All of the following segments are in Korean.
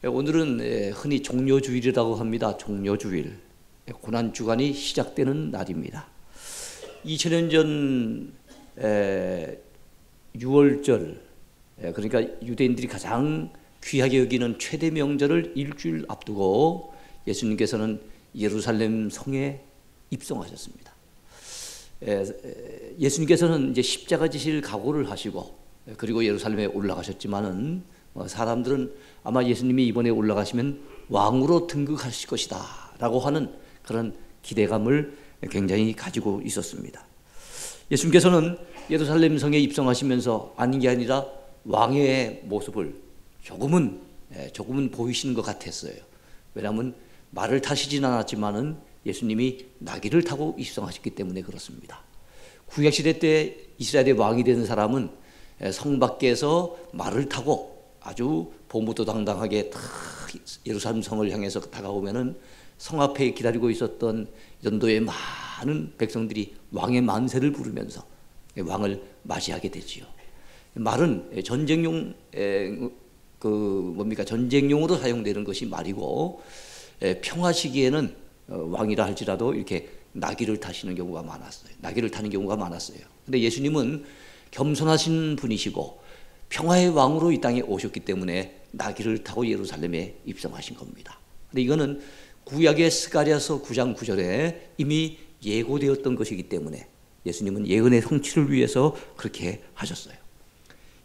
오늘은 흔히 종료주일이라고 합니다. 종료주일. 고난주간이 시작되는 날입니다. 2000년 전 6월절, 그러니까 유대인들이 가장 귀하게 여기는 최대 명절을 일주일 앞두고 예수님께서는 예루살렘 성에 입성하셨습니다. 예수님께서는 이제 십자가 지실 각오를 하시고 그리고 예루살렘에 올라가셨지만은 사람들은 아마 예수님이 이번에 올라가시면 왕으로 등극하실 것이다 라고 하는 그런 기대감을 굉장히 가지고 있었습니다. 예수님께서는 예루살렘 성에 입성하시면서 아닌 게 아니라 왕의 모습을 조금은 보이시는 것 같았어요. 왜냐하면 말을 타시진 않았지만은 예수님이 나귀를 타고 입성하셨기 때문에 그렇습니다. 구약시대 때 이스라엘의 왕이 되는 사람은 성 밖에서 말을 타고 아주 보무도당당하게 예루살렘 성을 향해서 다가오면은 성 앞에 기다리고 있었던 연도의 많은 백성들이 왕의 만세를 부르면서 왕을 맞이하게 되지요. 말은 전쟁용 전쟁용으로 사용되는 것이 말이고 평화 시기에는 왕이라 할지라도 이렇게 나귀를 타시는 경우가 많았어요. 나귀를 타는 경우가 많았어요. 근데 예수님은 겸손하신 분이시고 평화의 왕으로 이 땅에 오셨기 때문에 나귀를 타고 예루살렘에 입성하신 겁니다. 근데 이거는 구약의 스가랴서 9장 9절에 이미 예고되었던 것이기 때문에 예수님은 예언의 성취를 위해서 그렇게 하셨어요.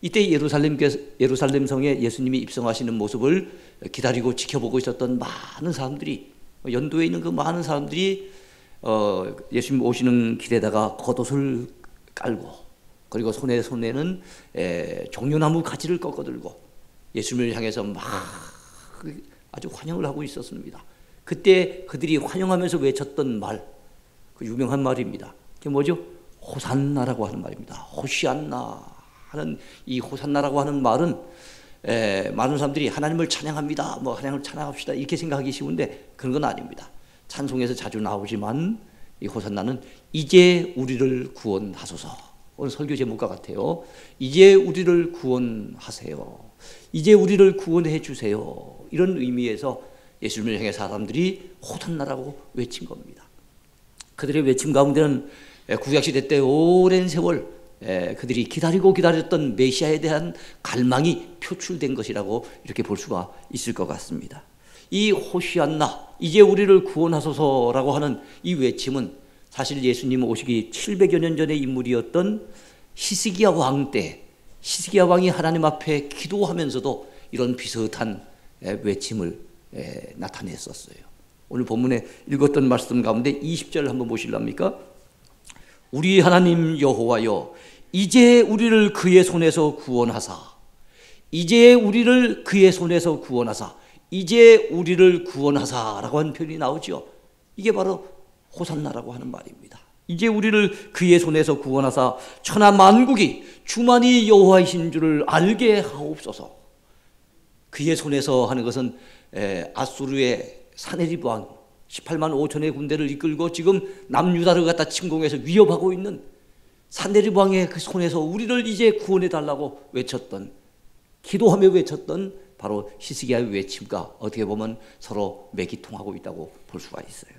이때 예루살렘 성에 예수님이 입성하시는 모습을 기다리고 지켜보고 있었던 많은 사람들이, 연도에 있는 그 많은 사람들이 예수님 오시는 길에다가 겉옷을 깔고 그리고 손에는 종려나무 가지를 꺾어들고 예수님을 향해서 막 아주 환영을 하고 있었습니다. 그때 그들이 환영하면서 외쳤던 말, 그 유명한 말입니다. 그게 뭐죠? 호산나라고 하는 말입니다. 호시안나 하는 이 호산나라고 하는 말은 많은 사람들이 하나님을 찬양합니다. 하나님을 찬양합시다 이렇게 생각하기 쉬운데 그런 건 아닙니다. 찬송에서 자주 나오지만 이 호산나는 이제 우리를 구원하소서. 오늘 설교 제목과 같아요. 이제 우리를 구원하세요. 이제 우리를 구원해 주세요. 이런 의미에서 예수님을 향해 사람들이 호산나라고 외친 겁니다. 그들의 외침 가운데는 구약시대 때 오랜 세월 그들이 기다렸던 메시아에 대한 갈망이 표출된 것이라고 이렇게 볼 수가 있을 것 같습니다. 이 호시안나, 이제 우리를 구원하소서라고 하는 이 외침은 사실 예수님 오시기 700여 년 전의 인물이었던 히스기야 왕 때, 히스기야 왕이 하나님 앞에 기도하면서도 이런 비슷한 외침을 나타냈었어요. 오늘 본문에 읽었던 말씀 가운데 20절 한번 보실랍니까? 우리 하나님 여호와여, 이제 우리를 그의 손에서 구원하사, 이제 우리를 그의 손에서 구원하사, 이제 우리를 구원하사라고 하는 표현이 나오죠. 이게 바로 호산나라고 하는 말입니다. 이제 우리를 그의 손에서 구원하사 천하 만국이 주만이 여호와이신 줄을 알게 하옵소서. 그의 손에서 하는 것은 아수르의 사네립 왕 18만 5천의 군대를 이끌고 지금 남유다를 갖다 침공해서 위협하고 있는 사네립 왕의 그 손에서 우리를 이제 구원해 달라고 외쳤던, 기도하며 외쳤던 바로 히스기야의 외침과 어떻게 보면 서로 맥이 통하고 있다고 볼 수가 있어요.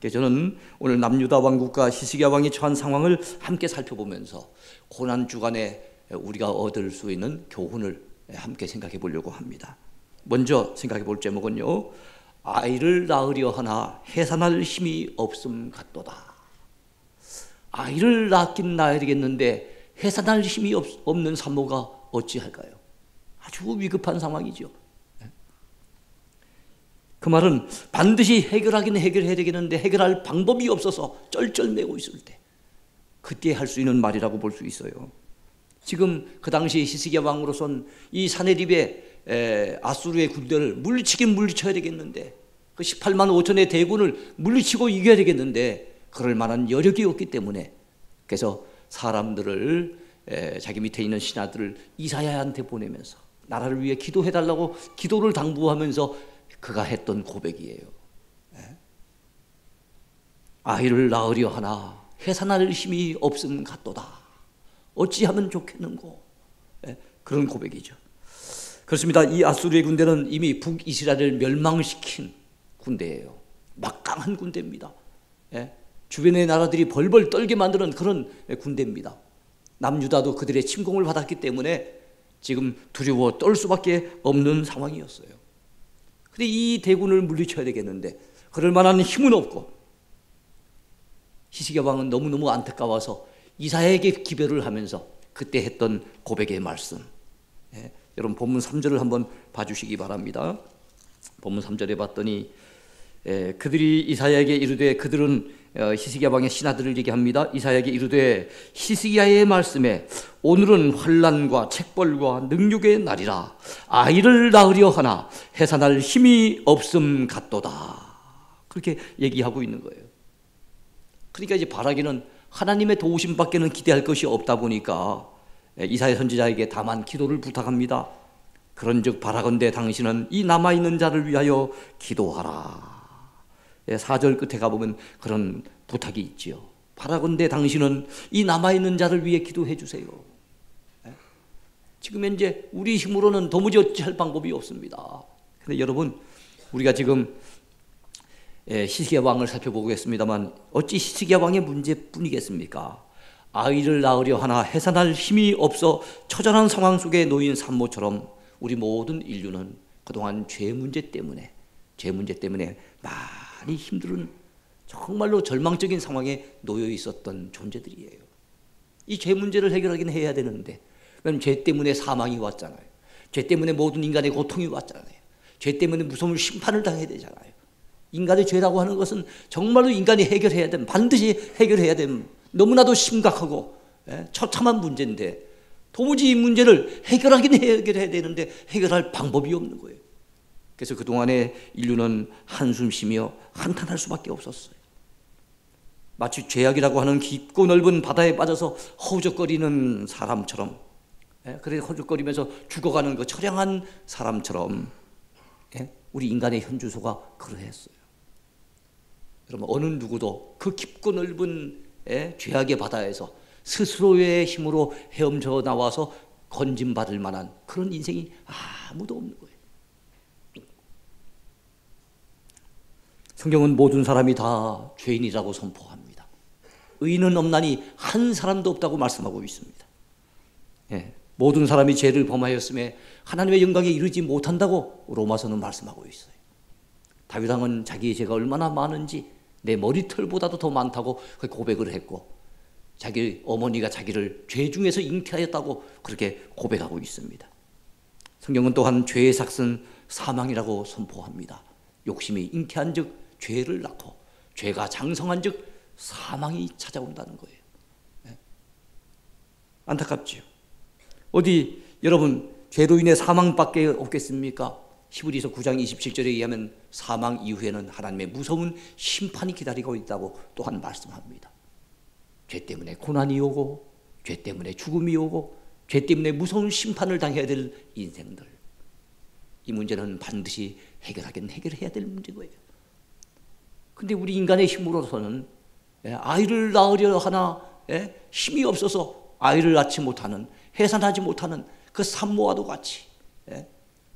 그래서 저는 오늘 남유다 왕국과 히스기야 왕이 처한 상황을 함께 살펴보면서 고난 주간에 우리가 얻을 수 있는 교훈을 함께 생각해 보려고 합니다. 먼저 생각해 볼 제목은요, 아이를 낳으려 하나 해산할 힘이 없음 같도다. 아이를 낳긴 낳아야 되겠는데 해산할 힘이 없는 산모가 어찌할까요? 아주 위급한 상황이죠. 그 말은 반드시 해결하긴 해결해야 되겠는데 해결할 방법이 없어서 쩔쩔매고 있을 때 그때 할 수 있는 말이라고 볼 수 있어요. 지금 그 당시 히스기야 왕으로선 이 사네립의 아수르의 군대를 물리치긴 물리쳐야 되겠는데 그 18만 5천의 대군을 물리치고 이겨야 되겠는데 그럴 만한 여력이 없기 때문에 그래서 사람들을 자기 밑에 있는 신하들을 이사야한테 보내면서 나라를 위해 기도해달라고 기도를 당부하면서 그가 했던 고백이에요. 아이를 낳으려 하나 해산할 힘이 없음 같도다. 어찌하면 좋겠는고. 그런 고백이죠. 그렇습니다. 이 아수르의 군대는 이미 북이스라엘을 멸망시킨 군대예요. 막강한 군대입니다. 예? 주변의 나라들이 벌벌 떨게 만드는 그런 군대입니다. 남유다도 그들의 침공을 받았기 때문에 지금 두려워 떨 수밖에 없는 상황이었어요. 그런데 이 대군을 물리쳐야 되겠는데 그럴 만한 힘은 없고, 히스기야 왕은 너무너무 안타까워서 이사야에게 기별을 하면서 그때 했던 고백의 말씀, 여러분 본문 3절을 한번 봐주시기 바랍니다. 본문 3절에 봤더니 그들이 이사야에게 이르되, 그들은 히스기야 왕의 신하들을 얘기합니다. 이사야에게 이르되 히스기야의 말씀에 오늘은 환난과 책벌과 능욕의 날이라 아이를 낳으려 하나 해산할 힘이 없음 같도다. 그렇게 얘기하고 있는 거예요. 그러니까 이제 바라기는 하나님의 도우심밖에는 기대할 것이 없다 보니까 이사야 선지자에게 다만 기도를 부탁합니다. 그런즉 바라건대 당신은 이 남아있는 자를 위하여 기도하라. 4절 끝에 가보면 그런 부탁이 있지요. 바라건대 당신은 이 남아있는 자를 위해 기도해 주세요. 지금 현재 우리 힘으로는 도무지 어찌할 방법이 없습니다. 그런데 여러분, 우리가 지금 히스기야 왕을 살펴보겠습니다만 어찌 히스기야 왕의 문제뿐이겠습니까? 아이를 낳으려 하나 해산할 힘이 없어 처절한 상황 속에 놓인 산모처럼 우리 모든 인류는 그동안 죄 문제 때문에 많이 힘든, 정말로 절망적인 상황에 놓여 있었던 존재들이에요. 이 죄 문제를 해결하긴 해야 되는데, 왜냐하면 죄 때문에 사망이 왔잖아요. 죄 때문에 모든 인간의 고통이 왔잖아요. 죄 때문에 무서운 심판을 당해야 되잖아요. 인간의 죄라고 하는 것은 정말로 인간이 해결해야 되는, 반드시 해결해야 되는 너무나도 심각하고 처참한 문제인데, 도무지 이 문제를 해결하긴 해결해야 되는데 해결할 방법이 없는 거예요. 그래서 그동안에 인류는 한숨 쉬며 한탄할 수밖에 없었어요. 마치 죄악이라고 하는 깊고 넓은 바다에 빠져서 허우적거리는 사람처럼, 그래 허우적거리면서 죽어가는 그 처량한 사람처럼 우리 인간의 현주소가 그러했어요. 여러분, 어느 누구도 그 깊고 넓은 죄악의 바다에서 스스로의 힘으로 헤엄쳐 나와서 건짐받을 만한 그런 인생이 아무도 없는 거예요. 성경은 모든 사람이 다 죄인이라고 선포합니다. 의인은 없나니 한 사람도 없다고 말씀하고 있습니다. 모든 사람이 죄를 범하였음에 하나님의 영광에 이르지 못한다고 로마서는 말씀하고 있어요. 다윗 왕은 자기의 죄가 얼마나 많은지 내 머리털보다도 더 많다고 고백을 했고, 자기 어머니가 자기를 죄 중에서 잉태하였다고 그렇게 고백하고 있습니다. 성경은 또한 죄의 삭은 사망이라고 선포합니다. 욕심이 잉태한 즉 죄를 낳고 죄가 장성한 즉 사망이 찾아온다는 거예요. 안타깝지요. 어디 여러분 죄로 인해 사망밖에 없겠습니까? 히브리서 9장 27절에 의하면 사망 이후에는 하나님의 무서운 심판이 기다리고 있다고 또한 말씀합니다. 죄 때문에 고난이 오고, 죄 때문에 죽음이 오고, 죄 때문에 무서운 심판을 당해야 될 인생들, 이 문제는 반드시 해결해야 될 문제고요. 근데 우리 인간의 힘으로서는 아이를 낳으려 하나 힘이 없어서 아이를 낳지 못하는, 해산하지 못하는 그 산모와도 같이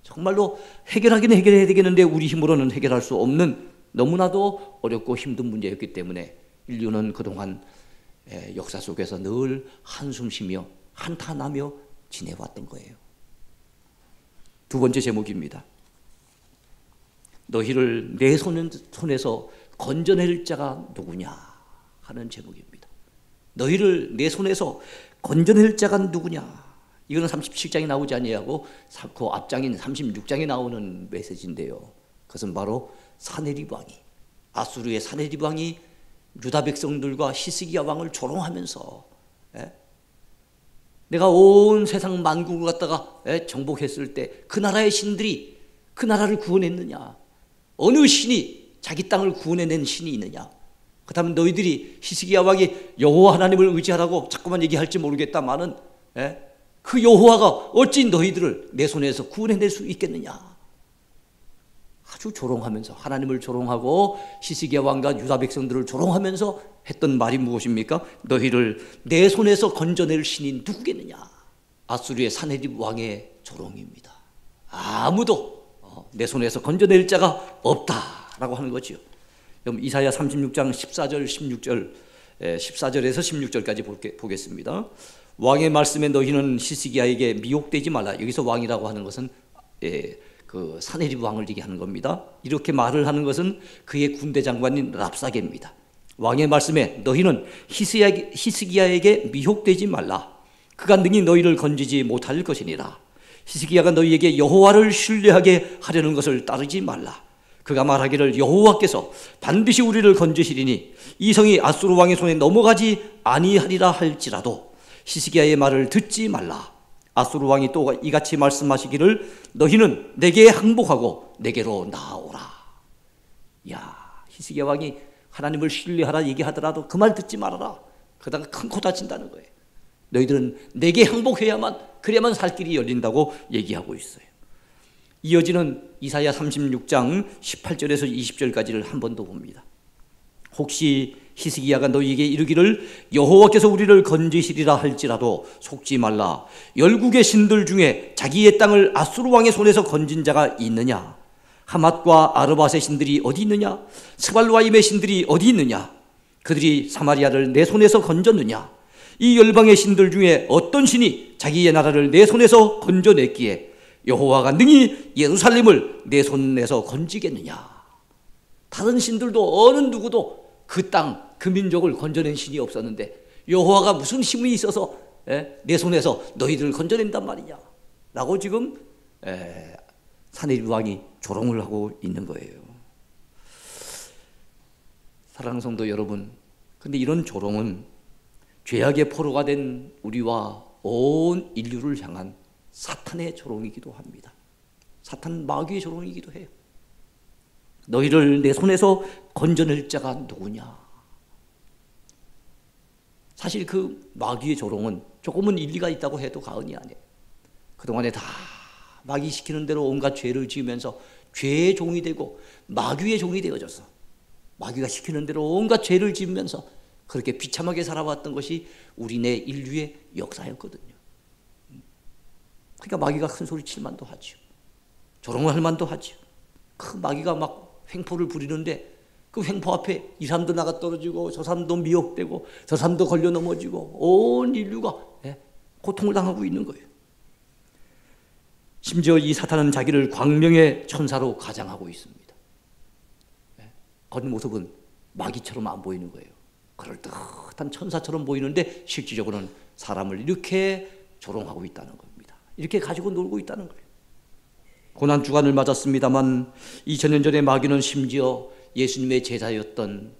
정말로 해결하긴 해결해야 되겠는데 우리 힘으로는 해결할 수 없는 너무나도 어렵고 힘든 문제였기 때문에 인류는 그동안 역사 속에서 늘 한숨 쉬며 한탄하며 지내왔던 거예요. 두 번째 제목입니다. 너희를 내 손에서 건져낼 자가 누구냐 하는 제목입니다. 너희를 내 손에서 건져낼 자가 누구냐. 이거는 37장에 나오지 아니하고 그 앞장인 36장에 나오는 메시지인데요. 그것은 바로 사네립 왕이, 아수르의 사네립 왕이 유다 백성들과 히스기야 왕을 조롱하면서 내가 온 세상 만국을 갖다가 정복했을 때 그 나라의 신들이 그 나라를 구원했느냐? 어느 신이 자기 땅을 구원해낸 신이 있느냐? 그렇다면 너희들이 히스기야 왕이 여호와 하나님을 의지하라고 자꾸만 얘기할지 모르겠다마는 그 여호와가 어찌 너희들을 내 손에서 구원해낼 수 있겠느냐? 아주 조롱하면서, 하나님을 조롱하고 히스기야 왕과 유다 백성들을 조롱하면서 했던 말이 무엇입니까? 너희를 내 손에서 건져낼 신이 누구겠느냐? 아수르의 사네립 왕의 조롱입니다. 아무도 내 손에서 건져낼 자가 없다라고 하는 거지요. 그럼 이사야 36장 14절 16절 14절에서 16절까지 보겠습니다. 왕의 말씀에 너희는 히스기야에게 미혹되지 말라. 여기서 왕이라고 하는 것은 그 사네립 왕을 얘기하는 겁니다. 이렇게 말을 하는 것은 그의 군대 장관인 랍사게입니다. 왕의 말씀에 너희는 히스기야에게 미혹되지 말라. 그가 능히 너희를 건지지 못할 것이니라. 히스기야가 너희에게 여호와를 신뢰하게 하려는 것을 따르지 말라. 그가 말하기를 여호와께서 반드시 우리를 건지시리니 이 성이 아수르 왕의 손에 넘어가지 아니하리라 할지라도 히스기야의 말을 듣지 말라. 아수르 왕이 또 이같이 말씀하시기를 너희는 내게 항복하고 내게로 나아오라. 야, 히스기야 왕이 하나님을 신뢰하라 얘기하더라도 그 말 듣지 말아라. 그러다가 큰 코 다친다는 거예요. 너희들은 내게 항복해야만, 그래야만 살 길이 열린다고 얘기하고 있어요. 이어지는 이사야 36장 18절에서 20절까지를 한 번 더 봅니다. 혹시 히스기야가 너희에게 이르기를 여호와께서 우리를 건지시리라 할지라도 속지 말라. 열국의 신들 중에 자기의 땅을 아수르 왕의 손에서 건진 자가 있느냐? 하맛과 아르밧의 신들이 어디 있느냐? 스발와임의 신들이 어디 있느냐? 그들이 사마리아를 내 손에서 건졌느냐? 이 열방의 신들 중에 어떤 신이 자기의 나라를 내 손에서 건져냈기에 여호와가 능히 예루살렘을 내 손에서 건지겠느냐? 다른 신들도 어느 누구도 그 땅, 그 민족을 건져낸 신이 없었는데 여호와가 무슨 힘이 있어서 내 손에서 너희들을 건져낸단 말이냐? 라고 지금 사네립 왕이 조롱을 하고 있는 거예요. 사랑하는 성도 여러분, 근데 이런 조롱은 죄악의 포로가 된 우리와 온 인류를 향한 사탄의 조롱이기도 합니다. 사탄 마귀의 조롱이기도 해요. 너희를 내 손에서 건져낼 자가 누구냐? 사실 그 마귀의 조롱은 조금은 일리가 있다고 해도 과언이 아니에요. 그동안에 다 마귀 시키는 대로 온갖 죄를 지으면서 죄의 종이 되고 마귀의 종이 되어졌어. 마귀가 시키는 대로 온갖 죄를 지으면서 그렇게 비참하게 살아왔던 것이 우리네 인류의 역사였거든요. 그러니까 마귀가 큰 소리 칠 만도 하죠. 조롱을 할 만도 하죠. 그 마귀가 막 횡포를 부리는데 그 횡포 앞에 이 사람도 나가 떨어지고 저 사람도 미혹되고 저 사람도 걸려 넘어지고 온 인류가 고통을 당하고 있는 거예요. 심지어 이 사탄은 자기를 광명의 천사로 가장하고 있습니다. 겉모습은 마귀처럼 안 보이는 거예요. 그럴듯한 천사처럼 보이는데 실질적으로는 사람을 이렇게 조롱하고 있다는 겁니다. 이렇게 가지고 놀고 있다는 거예요. 고난주간을 맞았습니다만 2000년 전에 마귀는 심지어 예수님의 제자였던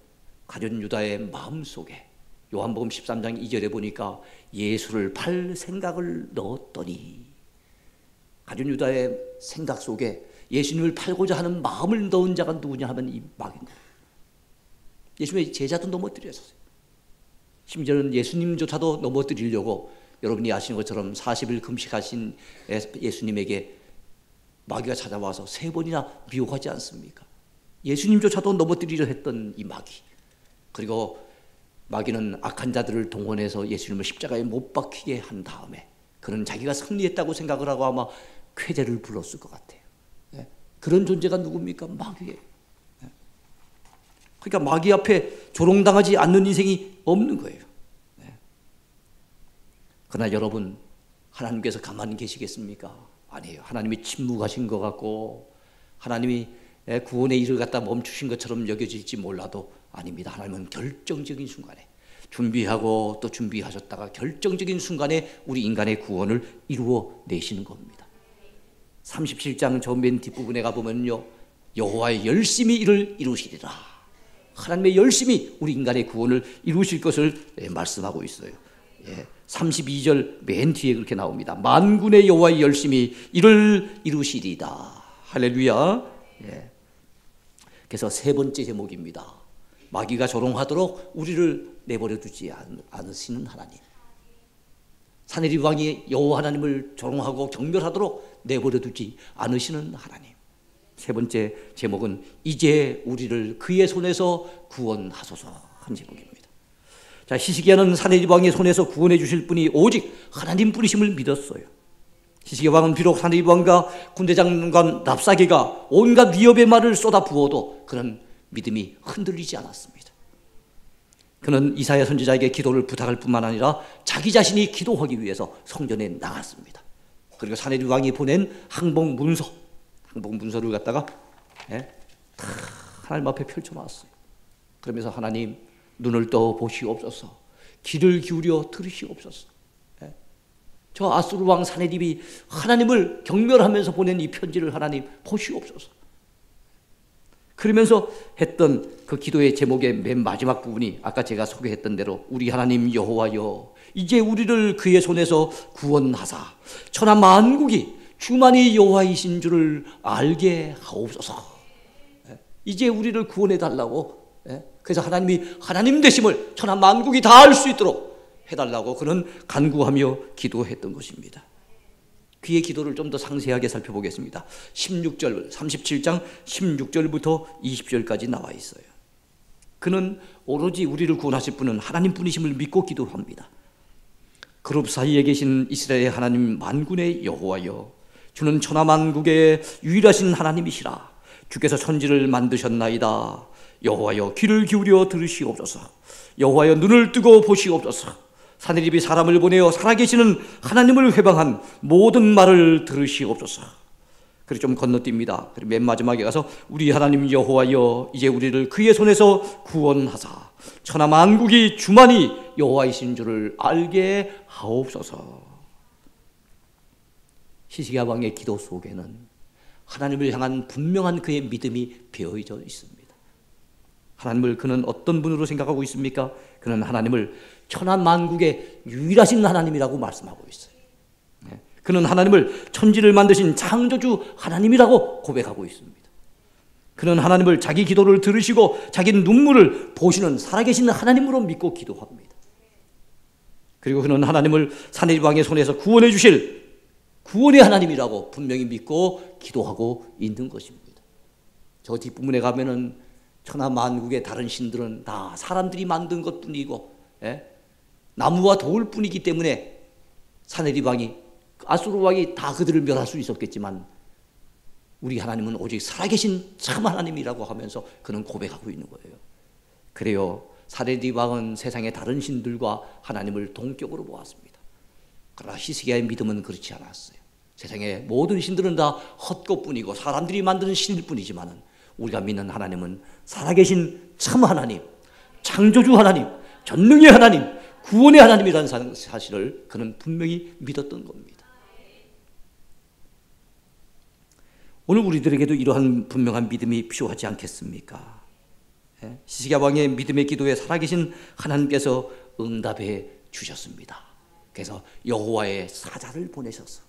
가룟 유다의 마음속에 요한복음 13장 2절에 보니까 예수를 팔 생각을 넣었더니 가룟 유다의 생각 속에 예수님을 팔고자 하는 마음을 넣은 자가 누구냐 하면 이 마귀인 거예요. 예수님의 제자도 넘어뜨렸어요. 심지어는 예수님조차도 넘어뜨리려고 여러분이 아시는 것처럼 40일 금식하신 예수님에게 마귀가 찾아와서 3번이나 미혹하지 않습니까? 예수님조차도 넘어뜨리려 했던 이 마귀. 그리고 마귀는 악한 자들을 동원해서 예수님을 십자가에 못 박히게 한 다음에 그는 자기가 승리했다고 생각을 하고 아마 쾌재를 불렀을 것 같아요. 그런 존재가 누굽니까? 마귀예요. 그러니까 마귀 앞에 조롱당하지 않는 인생이 없는 거예요. 그러나 여러분, 하나님께서 가만히 계시겠습니까? 아니에요. 하나님이 침묵하신 것 같고 하나님이 구원의 일을 갖다 멈추신 것처럼 여겨질지 몰라도 아닙니다. 하나님은 결정적인 순간에 준비하고 또 준비하셨다가 결정적인 순간에 우리 인간의 구원을 이루어 내시는 겁니다. 37장 저 맨 뒷부분에 가보면요, 여호와의 열심히 이를 이루시리라. 하나님의 열심히 우리 인간의 구원을 이루실 것을 말씀하고 있어요. 32절 맨 뒤에 그렇게 나옵니다. 만군의 여호와의 열심히 이를 이루시리다. 할렐루야. 그래서 3번째 제목입니다. 마귀가 조롱하도록 우리를 내버려 두지 않으시는 하나님. 사네립 왕이 여호와 하나님을 조롱하고 경멸하도록 내버려 두지 않으시는 하나님. 3번째 제목은 이제 우리를 그의 손에서 구원하소서 한 제목입니다. 자, 히스기야는 사네립 왕의 손에서 구원해 주실 분이 오직 하나님 뿐이심을 믿었어요. 히스기야 왕은 비록 사내립 왕과 군대장관 랍사게가 온갖 위협의 말을 쏟아 부어도 그는 믿음이 흔들리지 않았습니다. 그는 이사야 선지자에게 기도를 부탁할 뿐만 아니라 자기 자신이 기도하기 위해서 성전에 나갔습니다. 그리고 사내립 왕이 보낸 항복문서를 갖다가 다 하나님 앞에 펼쳐놨어요. 그러면서 하나님, 눈을 떠 보시옵소서, 귀를 기울여 들으시옵소서. 저 아수르 왕 사내립이 하나님을 경멸하면서 보낸 이 편지를 하나님 보시옵소서. 그러면서 했던 그 기도의 제목의 맨 마지막 부분이 아까 제가 소개했던 대로 우리 하나님 여호와여, 이제 우리를 그의 손에서 구원하사 천하 만국이 주만이 여호와이신 줄을 알게 하옵소서. 이제 우리를 구원해 달라고. 그래서 하나님이 하나님 되심을 천하 만국이 다 알 수 있도록 해달라고 그는 간구하며 기도했던 것입니다. 그의 기도를 좀 더 상세하게 살펴보겠습니다. 16절, 37장 16절부터 20절까지 나와 있어요. 그는 오로지 우리를 구원하실 분은 하나님 분이심을 믿고 기도합니다. 그룹 사이에 계신 이스라엘의 하나님 만군의 여호와여, 주는 천하 만국의 유일하신 하나님이시라. 주께서 천지를 만드셨나이다. 여호와여, 귀를 기울여 들으시옵소서. 여호와여, 눈을 뜨고 보시옵소서. 사내립이 사람을 보내어 살아계시는 하나님을 회방한 모든 말을 들으시옵소서. 그리고 좀 건너뜁니다. 그리고 맨 마지막에 가서 우리 하나님 여호와여, 이제 우리를 그의 손에서 구원하사 천하 만국이 주만이 여호와이신 줄을 알게 하옵소서. 히스기야 왕의 기도 속에는 하나님을 향한 분명한 그의 믿음이 배어져 있습니다. 하나님을 그는 어떤 분으로 생각하고 있습니까? 그는 하나님을 천하 만국의 유일하신 하나님이라고 말씀하고 있어요. 그는 하나님을 천지를 만드신 창조주 하나님이라고 고백하고 있습니다. 그는 하나님을 자기 기도를 들으시고 자기 눈물을 보시는 살아계신 하나님으로 믿고 기도합니다. 그리고 그는 하나님을 사내립 왕의 손에서 구원해 주실 구원의 하나님이라고 분명히 믿고 기도하고 있는 것입니다. 저 뒷부분에 가면은 천하 만국의 다른 신들은 다 사람들이 만든 것뿐이고 나무와 돌 뿐이기 때문에 사내립 왕이, 아수르 왕이 다 그들을 멸할 수 있었겠지만 우리 하나님은 오직 살아계신 참 하나님이라고 하면서 그는 고백하고 있는 거예요. 그래요, 사내립 왕은 세상의 다른 신들과 하나님을 동격으로 보았습니다. 그러나 히스기야의 믿음은 그렇지 않았어요. 세상의 모든 신들은 다 헛것뿐이고 사람들이 만드는 신일 뿐이지만 우리가 믿는 하나님은 살아계신 참 하나님, 창조주 하나님, 전능의 하나님, 구원의 하나님이라는 사실을 그는 분명히 믿었던 겁니다. 오늘 우리들에게도 이러한 분명한 믿음이 필요하지 않겠습니까? 히스기야 왕의 믿음의 기도에 살아계신 하나님께서 응답해 주셨습니다. 그래서 여호와의 사자를 보내셔서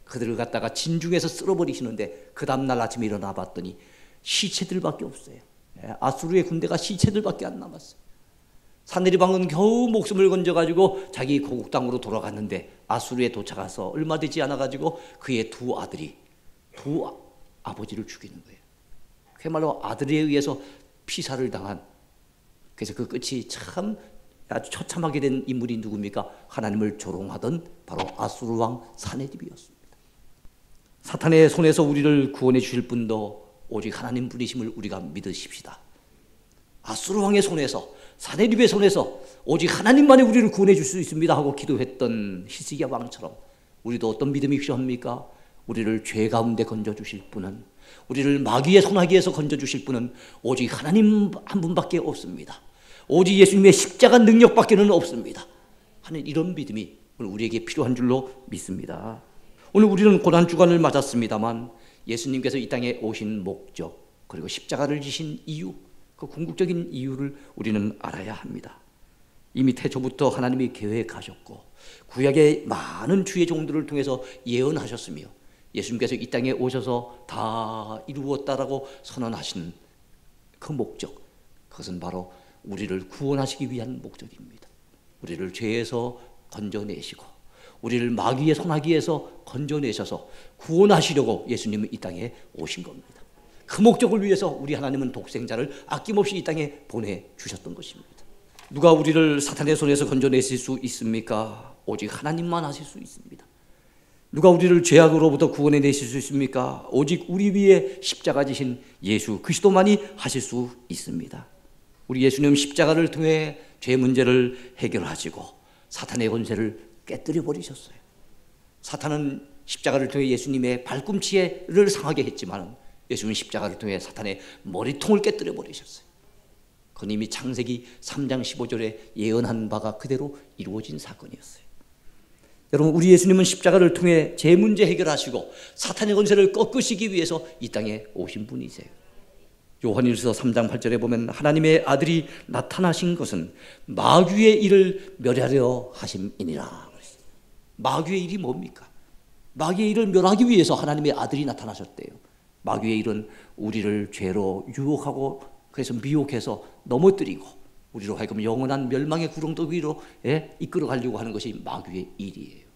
그들을 갖다가 진중에서 쓸어버리시는데 그 다음날 아침에 일어나 봤더니 시체들밖에 없어요. 아수르의 군대가 시체들밖에 안 남았어요. 사내립 왕은 겨우 목숨을 건져가지고 자기 고국 땅으로 돌아갔는데 아수르에 도착해서 얼마 되지 않아가지고 그의 두 아들이 두 아버지를 죽이는 거예요. 그야말로 아들에 의해서 피살을 당한, 그래서 그 끝이 참 아주 처참하게 된 인물이 누굽니까? 하나님을 조롱하던 바로 아수르 왕 사내립이었습니다. 사탄의 손에서 우리를 구원해 주실 분도 오직 하나님 분이심을 우리가 믿으십시다. 아수르 왕의 손에서, 사내립의 손에서 오직 하나님만이 우리를 구원해 줄 수 있습니다 하고 기도했던 히스기야 왕처럼 우리도 어떤 믿음이 필요합니까? 우리를 죄 가운데 건져주실 분은, 우리를 마귀의 손아귀에서 건져주실 분은 오직 하나님 한 분밖에 없습니다. 오직 예수님의 십자가 능력밖에는 없습니다 하는 이런 믿음이 오늘 우리에게 필요한 줄로 믿습니다. 오늘 우리는 고난주간을 맞았습니다만 예수님께서 이 땅에 오신 목적, 그리고 십자가를 지신 이유, 그 궁극적인 이유를 우리는 알아야 합니다. 이미 태초부터 하나님이 계획하셨고 구약의 많은 주의 종들을 통해서 예언하셨으며 예수님께서 이 땅에 오셔서 다 이루었다라고 선언하신 그 목적, 그것은 바로 우리를 구원하시기 위한 목적입니다. 우리를 죄에서 건져내시고 우리를 마귀의 손아귀에서 건져내셔서 구원하시려고 예수님은 이 땅에 오신 겁니다. 그 목적을 위해서 우리 하나님은 독생자를 아낌없이 이 땅에 보내주셨던 것입니다. 누가 우리를 사탄의 손에서 건져내실 수 있습니까? 오직 하나님만 하실 수 있습니다. 누가 우리를 죄악으로부터 구원해 내실 수 있습니까? 오직 우리 위에 십자가 지신 예수 그리스도만이 하실 수 있습니다. 우리 예수님 십자가를 통해 죄 문제를 해결하시고 사탄의 권세를 깨뜨려 버리셨어요. 사탄은 십자가를 통해 예수님의 발꿈치를 상하게 했지만 예수님은 십자가를 통해 사탄의 머리통을 깨뜨려 버리셨어요. 그건 이미 창세기 3장 15절에 예언한 바가 그대로 이루어진 사건이었어요. 여러분, 우리 예수님은 십자가를 통해 죄 문제 해결하시고 사탄의 권세를 꺾으시기 위해서 이 땅에 오신 분이세요. 요한일서 3장 8절에 보면 하나님의 아들이 나타나신 것은 마귀의 일을 멸하려 하심이니라. 마귀의 일이 뭡니까? 마귀의 일을 멸하기 위해서 하나님의 아들이 나타나셨대요. 마귀의 일은 우리를 죄로 유혹하고 그래서 미혹해서 넘어뜨리고 우리로 하여금 영원한 멸망의 구렁텅이 위로 이끌어 가려고 하는 것이 마귀의 일이에요.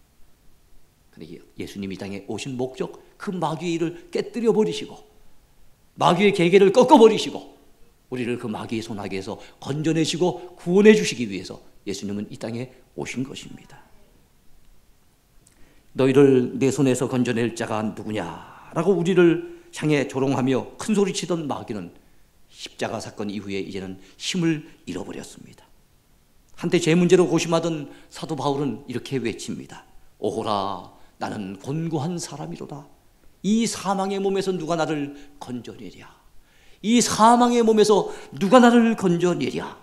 그런데 예수님이 이 땅에 오신 목적, 그 마귀의 일을 깨뜨려 버리시고 마귀의 계계를 꺾어 버리시고 우리를 그 마귀의 손아귀에서 건져내시고 구원해 주시기 위해서 예수님은 이 땅에 오신 것입니다. 너희를 내 손에서 건져낼 자가 누구냐라고 우리를 향해 조롱하며 큰소리치던 마귀는 십자가 사건 이후에 이제는 힘을 잃어버렸습니다. 한때 죄 문제로 고심하던 사도 바울은 이렇게 외칩니다. 오호라, 나는 곤고한 사람이로다. 이 사망의 몸에서 누가 나를 건져내랴. 이 사망의 몸에서 누가 나를 건져내랴.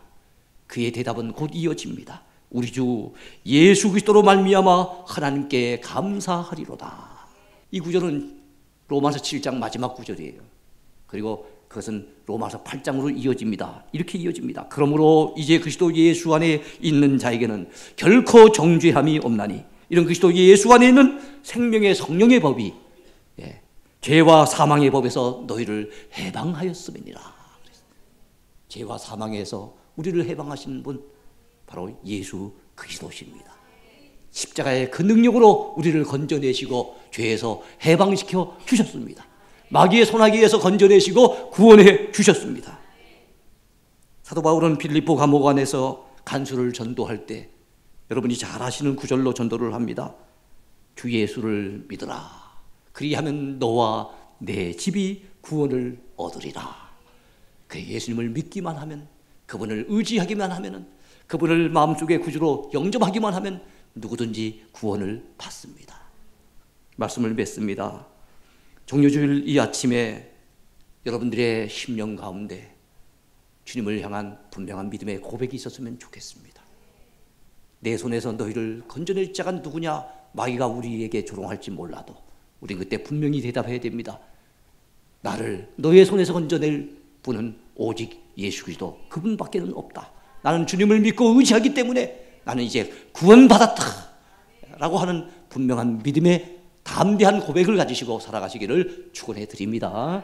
그의 대답은 곧 이어집니다. 우리 주 예수 그리스도로 말미암아 하나님께 감사하리로다. 이 구절은 로마서 7장 마지막 구절이에요. 그리고 그것은 로마서 8장으로 이어집니다. 이렇게 이어집니다. 그러므로 이제 그리스도 예수 안에 있는 자에게는 결코 정죄함이 없나니 이런 그리스도 예수 안에 있는 생명의 성령의 법이 죄와 사망의 법에서 너희를 해방하였음이니라. 죄와 사망에서 우리를 해방하시는 분 바로 예수 그리스도십니다. 십자가의 그 능력으로 우리를 건져내시고 죄에서 해방시켜 주셨습니다. 마귀의 손아귀에서 건져내시고 구원해 주셨습니다. 사도 바울은 빌립보 감옥 안에서 간수를 전도할 때 여러분이 잘 아시는 구절로 전도를 합니다. 주 예수를 믿으라. 그리하면 너와 내 집이 구원을 얻으리라. 그 예수님을 믿기만 하면, 그분을 의지하기만 하면, 그분을 마음속에 구주로 영접하기만 하면 누구든지 구원을 받습니다. 말씀을 맺습니다. 종료주일 이 아침에 여러분들의 심령 가운데 주님을 향한 분명한 믿음의 고백이 있었으면 좋겠습니다. 내 손에서 너희를 건져낼 자가 누구냐? 마귀가 우리에게 조롱할지 몰라도 우리는 그때 분명히 대답해야 됩니다. 나를 너의 손에서 건져낼 분은 오직 예수 그리스도, 그분밖에는 없다. 나는 주님을 믿고 의지하기 때문에 나는 이제 구원받았다 라고 하는 분명한 믿음의 담대한 고백을 가지시고 살아가시기를 축원해 드립니다.